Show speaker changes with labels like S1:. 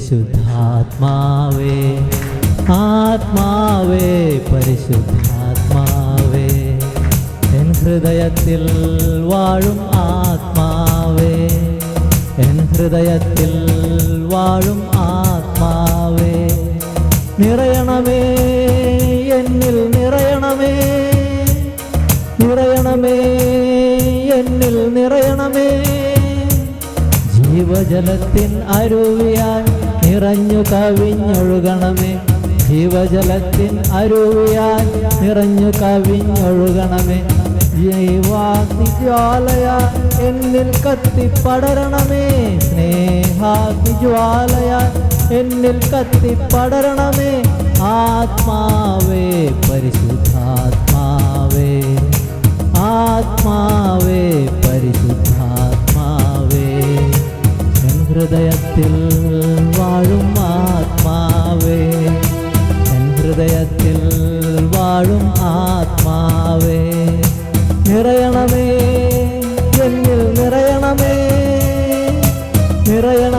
S1: പരിശുദ്ധാത്മാവേ, ആത്മാവേ പരിശുദ്ധാത്മാവേ, എൻ ഹൃദയത്തിൽ വാഴും ആത്മാവേ, എൻ ഹൃദയത്തിൽ വാഴും ആത്മാവേ, നിറയണമേ എന്നിൽ നിറയണമേ, നിറയണമേ എന്നിൽ നിറയണമേ, ജീവജലത്തിൻ അരുവിയാൽ നിറഞ്ഞു കവിഞ്ഞൊഴുകണമേ, ജീവജലത്തിൻ അരുവിയാൽ നിറഞ്ഞു കവിഞ്ഞൊഴുകണമേ, ജൈവാഗ്നിജ്വാലയ എന്നിൽ കത്തിപ്പടരണമേ, സ്നേഹാഗ്നിജ്വാലയ എന്നിൽ കത്തിപ്പടരണമേ, ആത്മാവേ പരിശുദ്ധാത്മാവേ, ആത്മാവേ പരിശുദ്ധാത്മാവേ, എൻ ഹൃദയത്തിൽ വാഴും ആത്മാവേ, എൻ ഹൃദയത്തിൽ വാഴും ആത്മാവേ, നിറയണമേ എന്നിൽ നിറയണമേ, നിറയണമേ